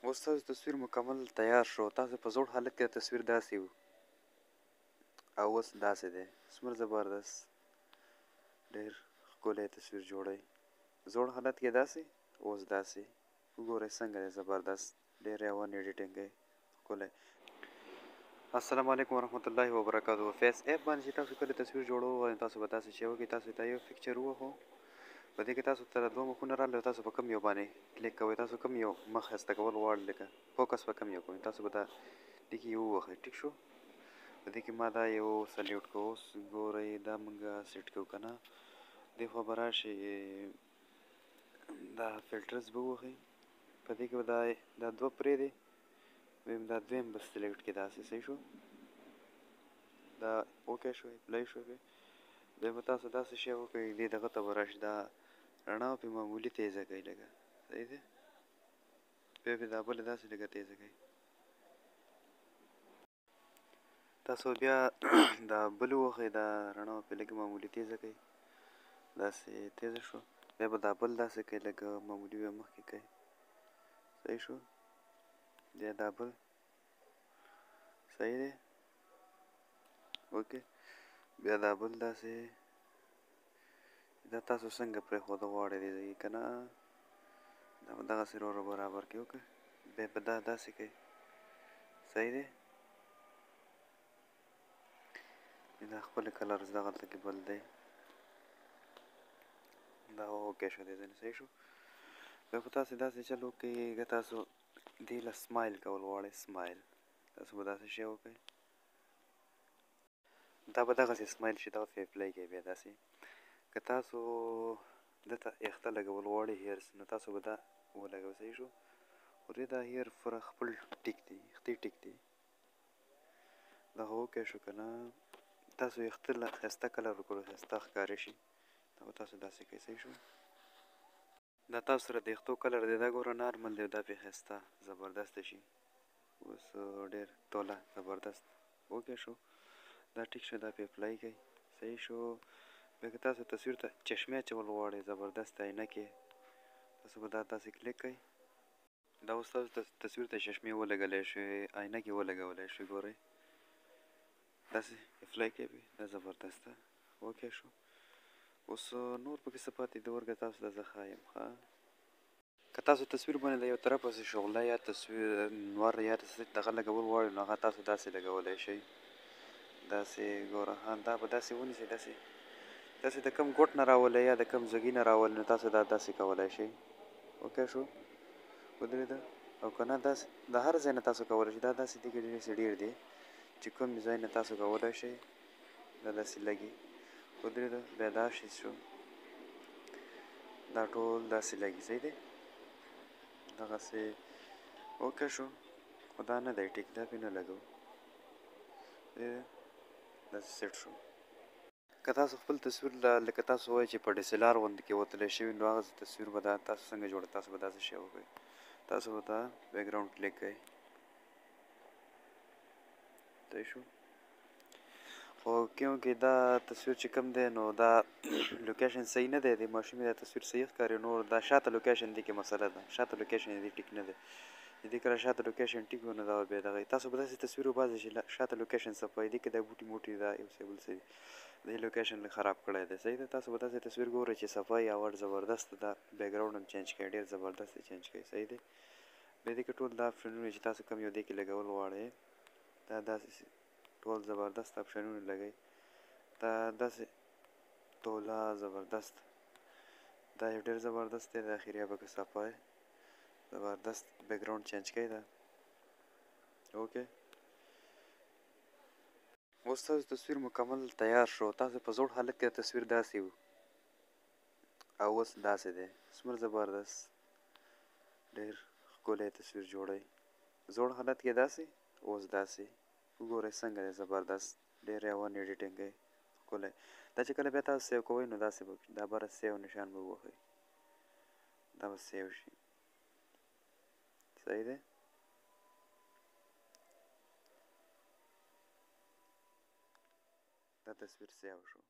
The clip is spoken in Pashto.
اوس ستاسو تصویر مکمل تیار شو. تاسو په زوړ حالت کې تصویر داسې و او اوس داسې دی. څومره زبردست ډېر ښکلی تصویر جوړوي. زوړ حالت کې داسې اوس داسې وګورئ څنګه دی زبردست ډېر روان ایډیټینګ کوي ښکلی. السلام علیکم ورحمت الله وبرکاتو. فیس ایپ باندې چې تاسو کله تصویر جوړوئ تاسو به داسې شی وکړئ. تاسو ته یو پکچر ووهو په دې کې تاسو ته دوه مخونه راغلي. تاسو په کوم یو باندې کلیک کوئ. تاسو کوم یو مخ ښایسته کول غواړئ لکه فوکس په کوم یو کوئ تاسو به دا دې کې یو ووهئ. ټیک شو. په دې کې ما دا یو سلیوټ کوو. اوس ګورئ دا موږ سیټ کوو که نه. دې خوا به راشئ دا فلټرز به ووهئ. په دې کې به دا دوه پرېږدئ. دا دویم به سلیکټ کړئ داسې. صحیح شو. دا اوکې شوی پلی شوی. بیا به تاسو داسې شی وکړئ دې دغه ته به راشئ دا رڼا پرې معمولي تیزه کوئ لږه. صحیح دی. بیا بیا دا بله داسې لږه تیزه کوئ. تاسو بیا دا بل ووهئ دا رڼا پرې لږه معمولي تیزه کوئ. داسې تیزه شو. بیا به دا بل داسې کوئ لږه معمولي بیا مخکې کوئ. صحیح شو. بیا دا بل صحیح دی. اوکې. بیا دا بل داسې دا تاسو څنګه پرېښوده غواړئ دې ځای کې که نه دا به دغسې ورو برابر کړئ. اوکې. بیا به دا داسې کوئ. صحیح دی. دا ښکلی کلرز دغلته کې بل دی. دا اوکې شو دې ځای نه. صحیح شو. بیا به تاسو داسې چل وکړئ که تاسو دې له سمایل کول غواړئ سمایل تاسو به داسې شی وکړئ. دا به دغسې سمایل شي دغه پې اپلای کوئ. بیا داسې که تاسو دته یخته لګول غواړئ هیرز نو تاسو به دا ولګوئ. صحیح شو. خو دې دا هیر پوره خپل ټیک دی یختې ټیک دی. دغه اوکې شو که نه. تاسو یخته له ښایسته کلر وکړو ښایسته ښکاره شي دا به تاسو داسې کوئ. صحیح شو. دا تاسو سره د یختو کلر دی دا ګوره نارمل دی دا پې ښایسته زبردسته شي. اوس ډېر توله زبردست اوکې شو. دا ټیک شو. دا پې اپلای کوئ. صحیح شو. بیا که تاسو تصویر ته چشمې اچول غواړئ زبردست عینکې تاسو به دا داسې کلیک کوئ. دا اوس تاسو تصویر ته چشمې ولګولی شوې عینکې ولګولی شوې ګورئ داسې اپلای کوئ. دا زبردسته اوکې شو. اوس نور پکې څه پاتې دي ورکه تاسو ته زه ښایم ښه. که تاسو تصویر باندې د یو طرف پسې شغله یا تصویر نور یا دغه لګول غواړئ نو هغه تاسو داسې لګولی شئ. داسې ګوره ها دا به داسې ونیسئ داسې د کم ګوټ نه راولئ یا د کم زګي نه راولئ نو تاسو دا داسې کولی شئ. اوکې شو. ودرېده. او که نه داسې د هر ځای نه تاسو کولی شئ. دا داسې دي کې ډېر دی چې کوم ځای نه تاسو کولی شئ دا داسې لګي. ودرېده. بیا دا شی شو. دا ټول داسې لګي. صحیح دی. دغسې اوکې شو. خو دا نه دی ټیک دا پې نه لګوو. داسې سیټ شو. که تاسو خپل تصویر لکه تاسو وایئ چې په ډي اس ایل آر غوندې کې وتلی شوي نو هغه تصویر به دا تاسو څنګه جوړوئ. تاسو به داسې شی وکړئ. تاسو به دا بیکګراؤنډ کلیک کوئ. صحیح شو. خو کیونکې دا تصویر چې کوم دی نو دا لوکیشن صحیح نه دی. د ماشومې دا تصویر صحیح ښکاري. نور دا شاته لوکیشن دې کې مسله ده. شاته لوکیشن یې ټیک نه دی. دې کله شاته لوکیشن ټیک و نو دا بیا دغه تاسو به داسې تصویر وباسئ چې شاته لوکیشن صفایي دې کې دا بوټي موټي دا یو څه بل څه دي دې لوکیشن خراب کړی دی. صحیح ده. تاسو به داسې تصویر ګورئ چې صفایي اول زبردست ده. بیکګراؤنډ هم چینج کړئ ډېر زبردست یې چینج کړئ. صحیح دی. بیا دې کې ټول دا اپشنونه چې تاسو کوم یو دې کې لګول غواړئ دا داسې ټول زبردست اپشنونه لګئ. دا داسې توله زبردست دا یو ډېر زبردست دی. د اخریا به که صفایي زبردست بیکګراؤنډ چینج کړئ دا اوکې. اوس تاسو تصویر مکمل تیار شو. تاسو په زوړ حالت کې تصویر داسې و او اوس داسې دی. څومره زبردست ډېر ښکلی تصویر جوړوي. زوړ حالت کې داسې اوس داسې وګورئ څنګه دی زبردست ډېر روان ایډیټینګ کوي ښکلی. دا چې کله بیا تاسو سیو کوئ نو داسې به دا بره سیو نشان به ووهئ دا به سیو شي. صحیح دی. دا تصویر سیو شو.